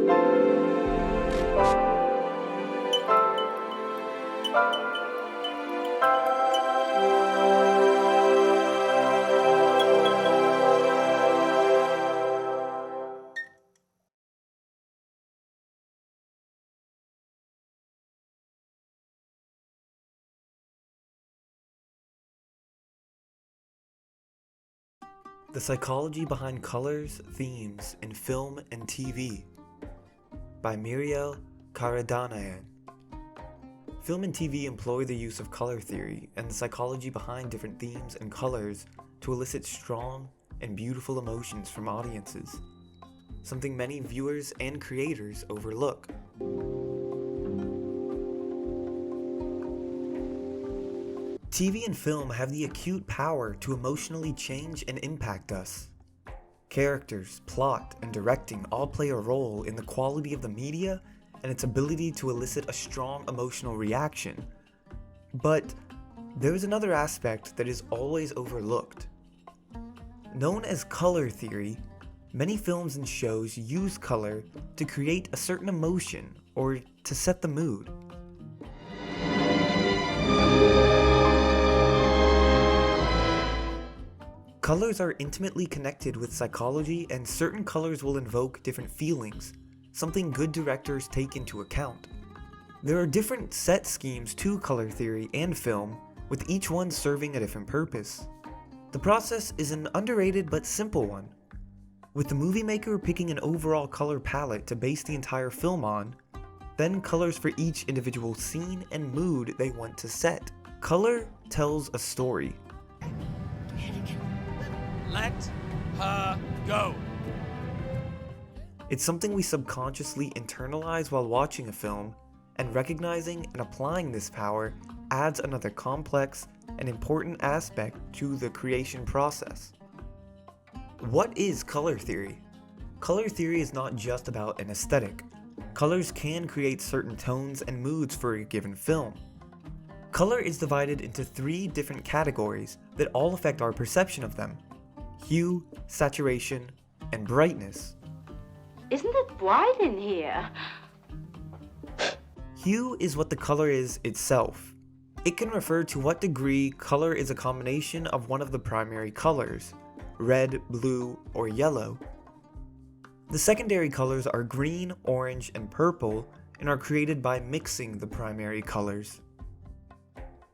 The Psychology Behind Colors, Themes in Film and TV by Muriel Karadanayan. Film and TV employ the use of color theory and the psychology behind different themes and colors to elicit strong and beautiful emotions from audiences, something many viewers and creators overlook. TV and film have the acute power to emotionally change and impact us. Characters, plot, and directing all play a role in the quality of the media and its ability to elicit a strong emotional reaction. But there is another aspect that is always overlooked. Known as color theory, many films and shows use color to create a certain emotion or to set the mood. Colors are intimately connected with psychology, and certain colors will invoke different feelings, something good directors take into account. There are different set schemes to color theory and film, with each one serving a different purpose. The process is an underrated but simple one, with the movie maker picking an overall color palette to base the entire film on, then colors for each individual scene and mood they want to set. Color tells a story. Let her go. It's something we subconsciously internalize while watching a film, and recognizing and applying this power adds another complex and important aspect to the creation process. What is color theory? Color theory is not just about an aesthetic. Colors can create certain tones and moods for a given film. Color is divided into 3 different categories that all affect our perception of them: hue, saturation, and brightness. Isn't it bright in here? Hue is what the color is itself. It can refer to what degree color is a combination of one of the primary colors, red, blue, or yellow. The secondary colors are green, orange, and purple, and are created by mixing the primary colors.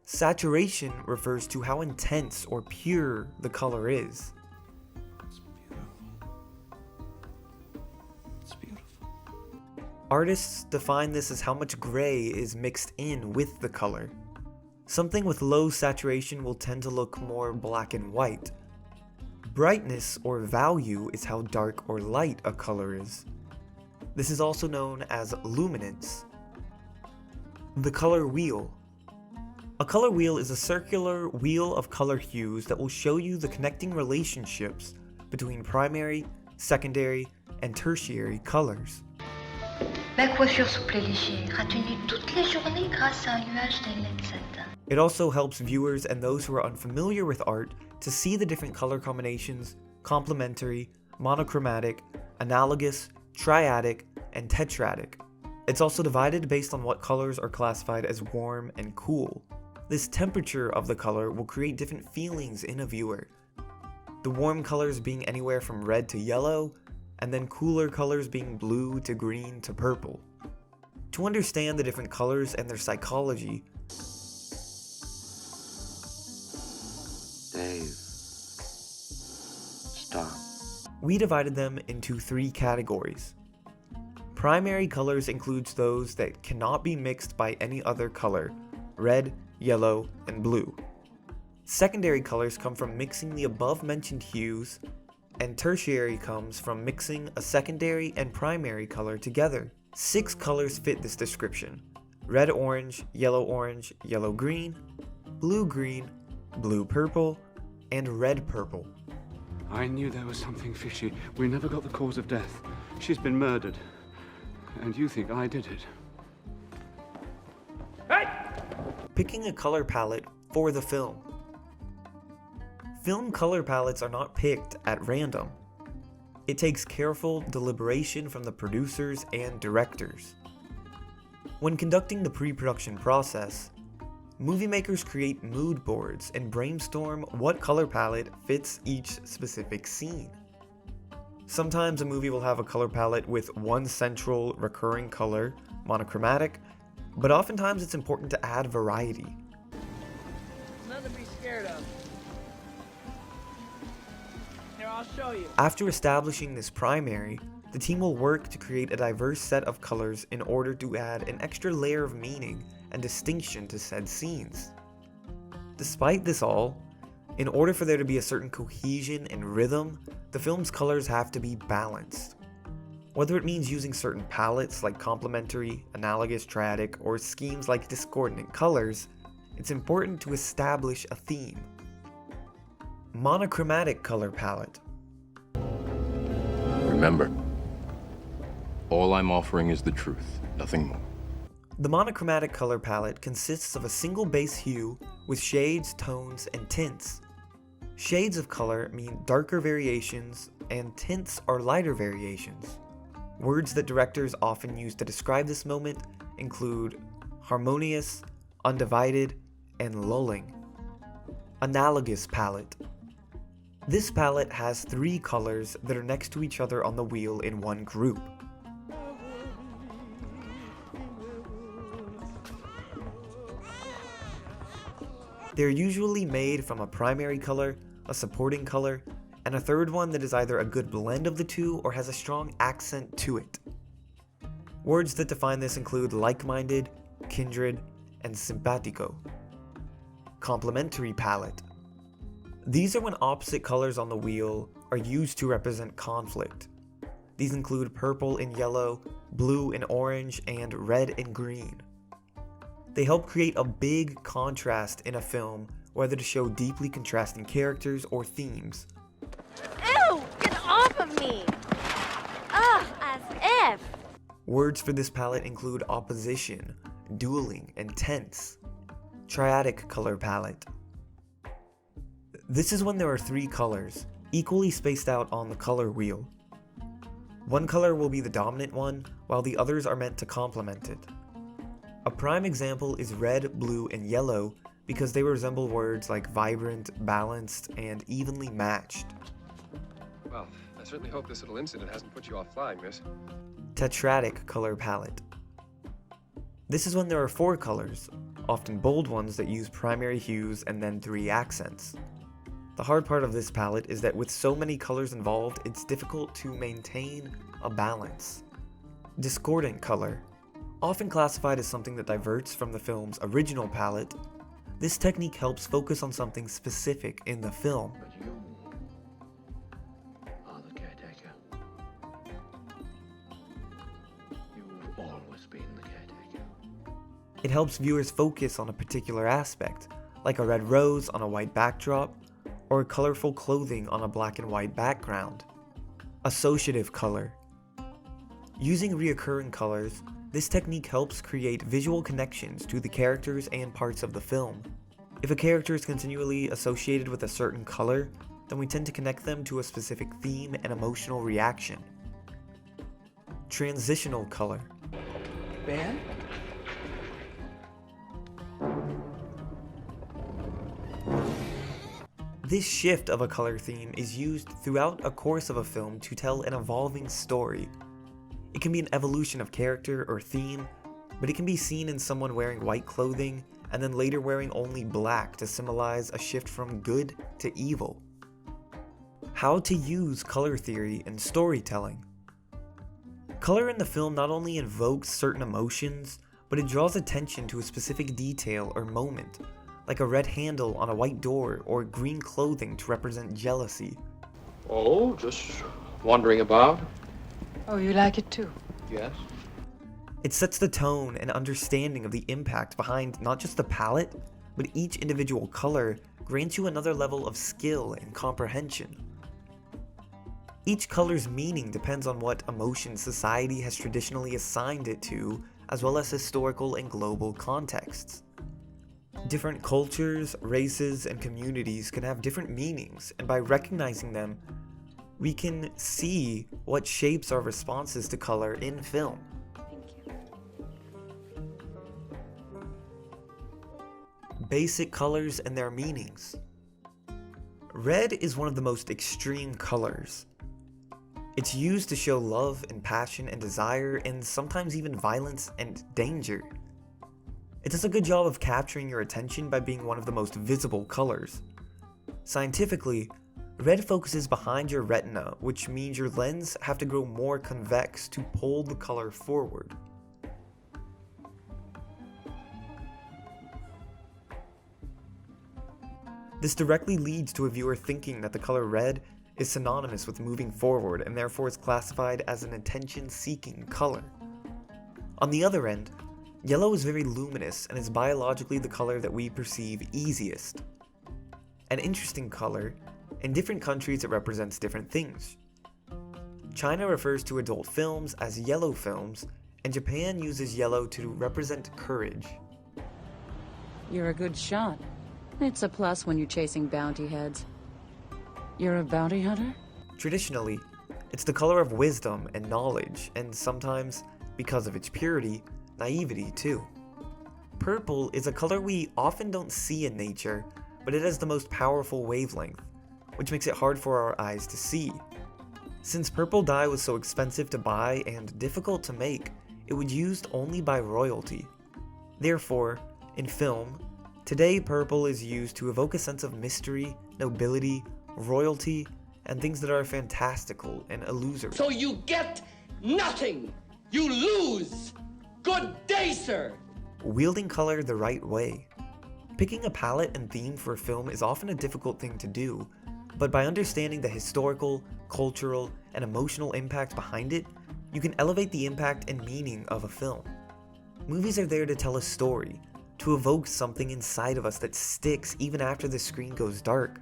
Saturation refers to how intense or pure the color is. Artists define this as how much gray is mixed in with the color. Something with low saturation will tend to look more black and white. Brightness or value is how dark or light a color is. This is also known as luminance. The color wheel. A color wheel is a circular wheel of color hues that will show you the connecting relationships between primary, secondary, and tertiary colors. Ma coiffure souple et légère a tenu toute la journée grâce à un nuage d'élecit. It also helps viewers and those who are unfamiliar with art to see the different color combinations: complementary, monochromatic, analogous, triadic, and tetradic. It's also divided based on what colors are classified as warm and cool. This temperature of the color will create different feelings in a viewer. The warm colors being anywhere from red to yellow, and then cooler colors being blue to green to purple. To understand the different colors and their psychology, Dave, stop. we divided them into 3 categories. Primary colors includes those that cannot be mixed by any other color: red, yellow, and blue. Secondary colors come from mixing the above mentioned hues, and tertiary comes from mixing a secondary and primary color together. 6 colors fit this description: red-orange, yellow-orange, yellow-green, blue-green, blue-purple, and red-purple. I knew there was something fishy. We never got the cause of death. She's been murdered. And you think I did it? Hey! Picking a color palette for the film. Film color palettes are not picked at random. It takes careful deliberation from the producers and directors. When conducting the pre-production process, movie makers create mood boards and brainstorm what color palette fits each specific scene. Sometimes a movie will have a color palette with one central recurring color, monochromatic, but oftentimes it's important to add variety. Nothing to be scared of. Here, I'll show you. After establishing this primary, the team will work to create a diverse set of colors in order to add an extra layer of meaning and distinction to said scenes. Despite this all, in order for there to be a certain cohesion and rhythm, the film's colors have to be balanced. Whether it means using certain palettes like complementary, analogous, triadic, or schemes like discordant colors, it's important to establish a theme. Monochromatic color palette. Remember, all I'm offering is the truth, nothing more. The monochromatic color palette consists of a single base hue with shades, tones, and tints. Shades of color mean darker variations, and tints are lighter variations. Words that directors often use to describe this moment include harmonious, undivided, and lulling. Analogous palette. This palette has 3 colors that are next to each other on the wheel in one group. They're usually made from a primary color, a supporting color, and a third one that is either a good blend of the two or has a strong accent to it. Words that define this include like-minded, kindred, and simpatico. Complementary palette. These are when opposite colors on the wheel are used to represent conflict. These include purple and yellow, blue and orange, and red and green. They help create a big contrast in a film, whether to show deeply contrasting characters or themes. Ew! Get off of me! Ugh, as if! Words for this palette include opposition, dueling, and tense. Triadic color palette. This is when there are 3 colors, equally spaced out on the color wheel. One color will be the dominant one, while the others are meant to complement it. A prime example is red, blue, and yellow because they resemble words like vibrant, balanced, and evenly matched. Well, I certainly hope this little incident hasn't put you off flying, miss. Tetradic color palette. This is when there are 4 colors, often bold ones that use primary hues and then 3 accents. The hard part of this palette is that with so many colors involved, it's difficult to maintain a balance. Discordant color. Often classified as something that diverts from the film's original palette, this technique helps focus on something specific in the film. But you are the caretaker. You've always been the caretaker. It helps viewers focus on a particular aspect, like a red rose on a white backdrop, or colorful clothing on a black and white background. Associative color. Using reoccurring colors, this technique helps create visual connections to the characters and parts of the film. If a character is continually associated with a certain color, then we tend to connect them to a specific theme and emotional reaction. Transitional color. Ben? This shift of a color theme is used throughout a course of a film to tell an evolving story. It can be an evolution of character or theme, but it can be seen in someone wearing white clothing and then later wearing only black to symbolize a shift from good to evil. How to use color theory in storytelling. Color in the film not only invokes certain emotions, but it draws attention to a specific detail or moment, like a red handle on a white door or green clothing to represent jealousy. Oh, just wandering about. Oh, you like it too? Yes. It sets the tone and understanding of the impact behind not just the palette, but each individual color grants you another level of skill and comprehension. Each color's meaning depends on what emotion society has traditionally assigned it to, as well as historical and global contexts. Different cultures, races, and communities can have different meanings, and by recognizing them, we can see what shapes our responses to color in film. Basic colors and their meanings. Red is one of the most extreme colors. It's used to show love and passion and desire, and sometimes even violence and danger. It does a good job of capturing your attention by being one of the most visible colors. Scientifically, red focuses behind your retina, which means your lens have to grow more convex to pull the color forward. This directly leads to a viewer thinking that the color red is synonymous with moving forward and therefore is classified as an attention-seeking color. On the other end, yellow is very luminous and is biologically the color that we perceive easiest. An interesting color, in different countries it represents different things. China refers to adult films as yellow films, and Japan uses yellow to represent courage. You're a good shot. It's a plus when you're chasing bounty heads. You're a bounty hunter? Traditionally, it's the color of wisdom and knowledge, and sometimes, because of its purity, naivety too. Purple is a color we often don't see in nature, but it has the most powerful wavelength, which makes it hard for our eyes to see. Since purple dye was so expensive to buy and difficult to make, it was used only by royalty. Therefore, in film, today purple is used to evoke a sense of mystery, nobility, royalty, and things that are fantastical and illusory. So you get nothing! You lose! Good day, sir! Wielding color the right way. Picking a palette and theme for a film is often a difficult thing to do, but by understanding the historical, cultural, and emotional impact behind it, you can elevate the impact and meaning of a film. Movies are there to tell a story, to evoke something inside of us that sticks even after the screen goes dark.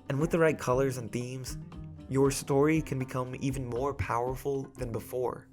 And with the right colors and themes, your story can become even more powerful than before.